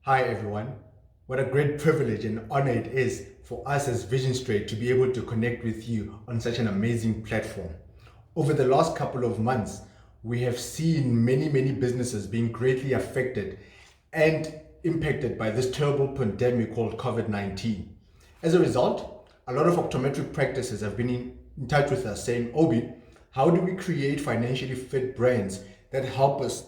Hi everyone. What a great privilege and honor it is for us as Vision Straight to be able to connect with you on such an amazing platform. Over the last couple of months, we have seen many businesses being greatly affected and impacted by this terrible pandemic called COVID-19. As a result, a lot of optometric practices have been in touch with us saying, Obi, how do we create financially fit brands that help us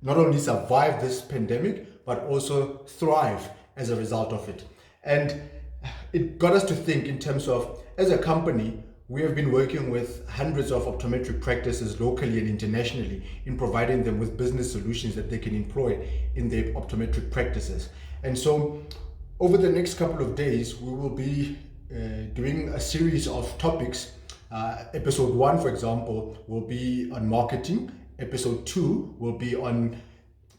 not only survive this pandemic, but also thrive as a result of it? And it got us to think in terms of, as a company, we have been working with hundreds of optometric practices locally and internationally in providing them with business solutions that they can employ in their optometric practices. And so over the next couple of days, we will be doing a series of topics. Episode 1, for example, will be on marketing. Episode 2 will be on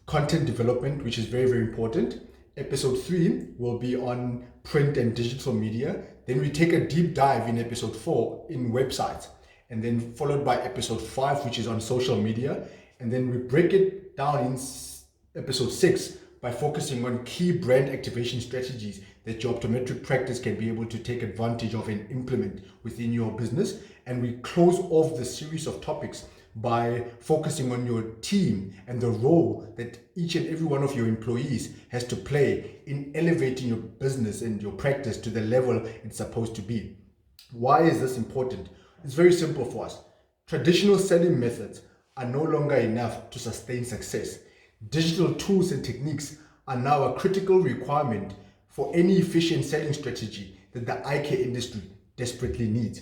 content development, which is very important. Episode 3 will be on print and digital media. Then we take a deep dive in episode 4 in websites, and then followed by episode 5, which is on social media. And then we break it down in episode 6 by focusing on key brand activation strategies that your optometric practice can be able to take advantage of and implement within your business. And we close off the series of topics by focusing on your team and the role that each and every one of your employees has to play in elevating your business and your practice to the level it's supposed to be. Why is this important? It's very simple for us. Traditional selling methods are no longer enough to sustain success. Digital tools and techniques are now a critical requirement for any efficient selling strategy that the eye care industry desperately needs.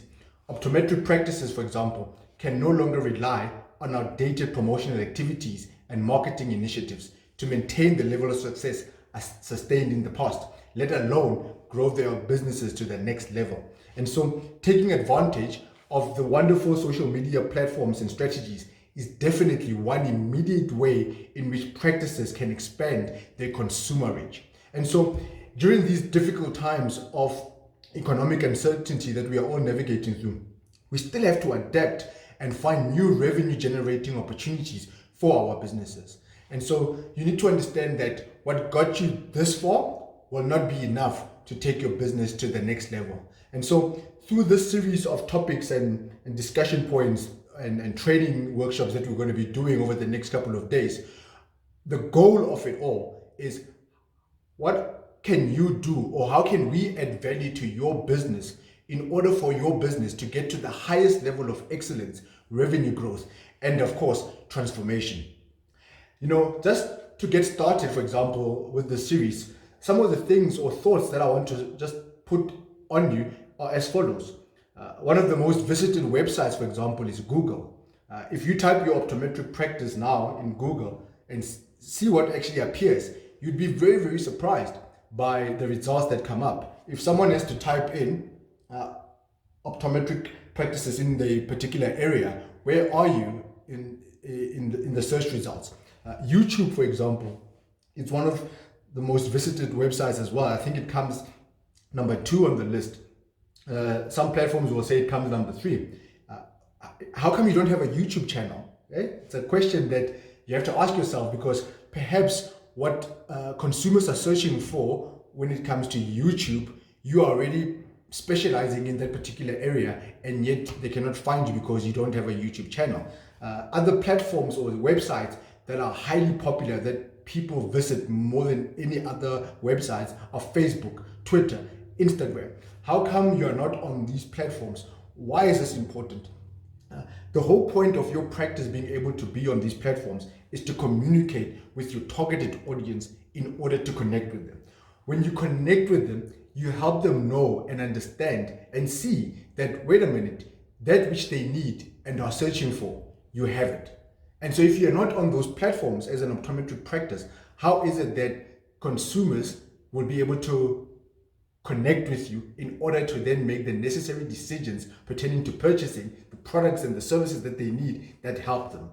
Optometric practices, for example, can no longer rely on outdated promotional activities and marketing initiatives to maintain the level of success as sustained in the past, let alone grow their businesses to the next level. And so taking advantage of the wonderful social media platforms and strategies is definitely one immediate way in which practices can expand their consumer reach. And so during these difficult times of economic uncertainty that we are all navigating through, we still have to adapt and find new revenue generating opportunities for our businesses. And so you need to understand that what got you this far will not be enough to take your business to the next level. And so through this series of topics and discussion points and training workshops that we're going to be doing over the next couple of days, the goal of it all is, what can you do, or how can we add value to your business in order for your business to get to the highest level of excellence, revenue growth, and of course, transformation. Just to get started, for example, with the series, some of the things or thoughts that I want to just put on you are as follows. One of the most visited websites, for example, is Google. If you type your optometric practice now in Google and see what actually appears, you'd be very surprised by the results that come up. If someone has to type in optometric practices in the particular area, where are you in the search results? YouTube, for example, it's one of the most visited websites as well. I think it comes number 2 on the list. Some platforms will say it comes number 3. How come you don't have a YouTube channel? It's a question that you have to ask yourself, because perhaps what consumers are searching for when it comes to YouTube, you are already specializing in that particular area, and yet they cannot find you because you don't have a YouTube channel. Other platforms or websites that are highly popular that people visit more than any other websites are Facebook, Twitter, Instagram. How come you are not on these platforms? Why is this important? The whole point of your practice being able to be on these platforms is to communicate with your targeted audience in order to connect with them. When you connect with them, you help them know and understand and see that, wait a minute, that which they need and are searching for, you have it. And so if you're not on those platforms as an optometric practice, how is it that consumers will be able to connect with you in order to then make the necessary decisions pertaining to purchasing the products and the services that they need that help them?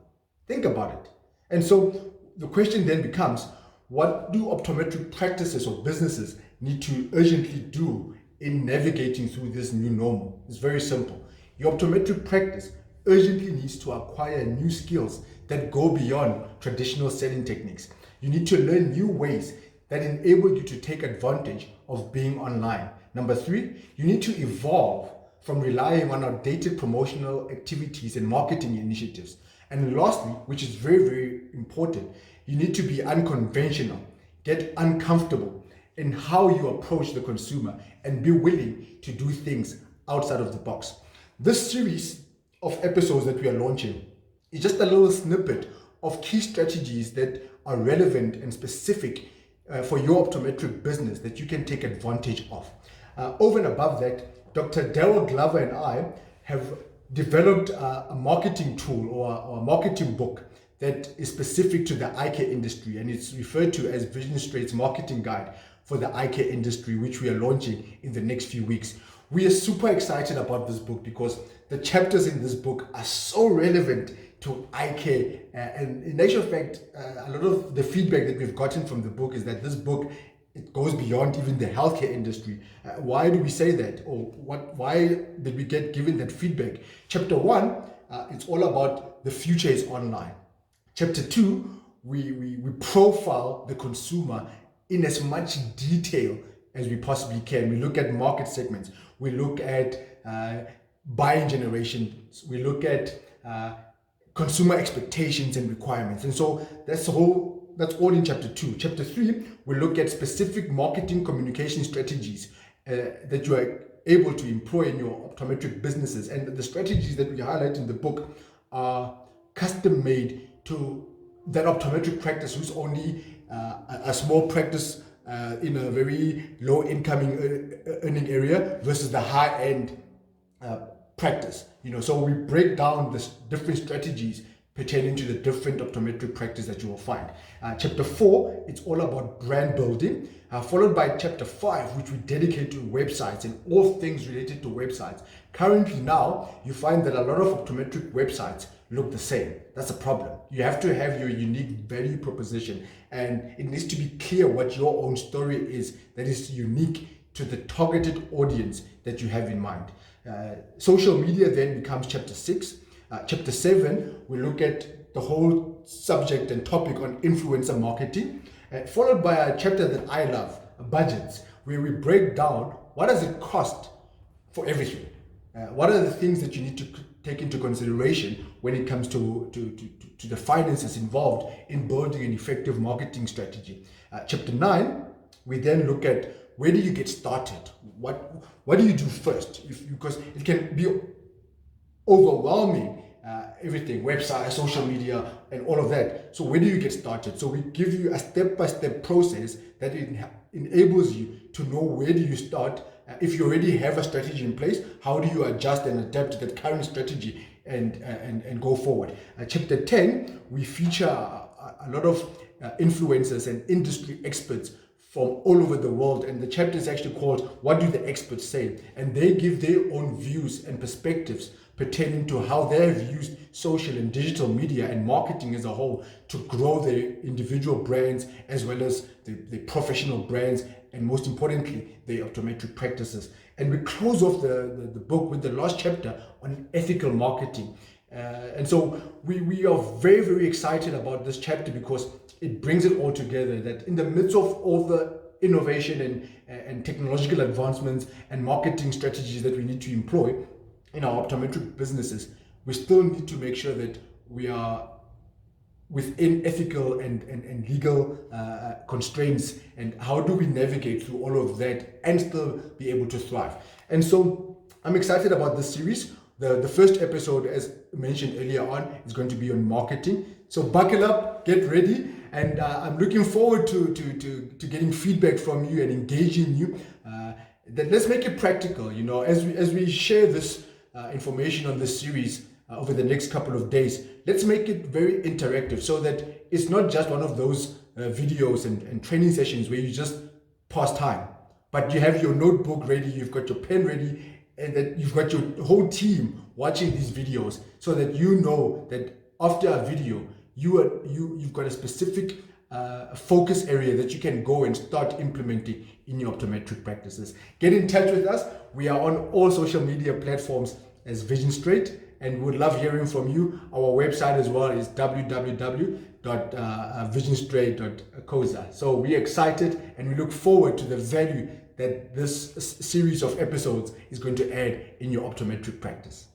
Think about it. And so the question then becomes, what do optometric practices or businesses need to urgently do in navigating through this new normal? It's very simple. Your optometric practice urgently needs to acquire new skills that go beyond traditional selling techniques. You need to learn new ways that enable you to take advantage of being online. Number 3, you need to evolve from relying on outdated promotional activities and marketing initiatives. And lastly, which is very, very important, you need to be unconventional, get uncomfortable in how you approach the consumer, and be willing to do things outside of the box. This series of episodes that we are launching is just a little snippet of key strategies that are relevant and specific for your optometric business that you can take advantage of. Over and above that, Dr. Daryl Glover and I have developed a marketing tool or a marketing book that is specific to the eye care industry, and it's referred to as Vision Straight's marketing guide for the eye care industry, which we are launching in the next few weeks. We are super excited about this book because the chapters in this book are so relevant to eye care, and in actual fact, a lot of the feedback that we've gotten from the book is that this book, it goes beyond even the healthcare industry. Why do we say that, or why did we get given that feedback? Chapter 1, it's all about the future is online. Chapter 2, we profile the consumer in as much detail as we possibly can. We look at market segments, we look at buying generations, we look at consumer expectations and requirements. And so that's all in chapter 2. Chapter 3, we look at specific marketing communication strategies that you are able to employ in your optometric businesses. And the strategies that we highlight in the book are custom made to that optometric practice who's only a small practice in a very low incoming earning area versus the high end practice. So we break down the different strategies pertaining to the different optometric practice that you will find. Chapter 4, it's all about brand building, followed by chapter 5, which we dedicate to websites and all things related to websites. Currently now, you find that a lot of optometric websites look the same. That's a problem. You have to have your unique value proposition, and it needs to be clear what your own story is that is unique to the targeted audience that you have in mind. Social media then becomes chapter 6. Chapter 7, we look at the whole subject and topic on influencer marketing, followed by a chapter that I love, budgets, where we break down what does it cost for everything. What are the things that you need to take into consideration when it comes to the finances involved in building an effective marketing strategy. Chapter 9, we then look at where do you get started? What do you do first? Because it can be overwhelming, everything, website, social media, and all of that. So where do you get started? So we give you a step-by-step process that enables you to know where do you start. If you already have a strategy in place, how do you adjust and adapt to that current strategy and go forward? Chapter 10, we feature a lot of influencers and industry experts from all over the world, and the chapter is actually called What Do the Experts Say? And they give their own views and perspectives pertaining to how they have used social and digital media and marketing as a whole to grow their individual brands as well as the professional brands, and most importantly, their optometric practices. And we close off the book with the last chapter on ethical marketing. And so we are very, very excited about this chapter because it brings it all together, that in the midst of all the innovation and technological advancements and marketing strategies that we need to employ in our optometric businesses, we still need to make sure that we are within ethical and legal constraints, and how do we navigate through all of that and still be able to thrive. And so I'm excited about this series. The first episode, as mentioned earlier on, is going to be on marketing. So buckle up, get ready, and I'm looking forward to getting feedback from you and engaging you. That let's make it practical, as we share this information on this series over the next couple of days. Let's make it very interactive so that it's not just one of those videos and training sessions where you just pass time, but you have your notebook ready, you've got your pen ready, and that you've got your whole team watching these videos, so that you know that after a video, you've got a specific focus area that you can go and start implementing in your optometric practices. Get in touch with us. We are on all social media platforms as Vision Straight, and we would love hearing from you. Our website as well is www.visionstraight.coza. So we're excited and we look forward to the value that this series of episodes is going to add in your optometric practice.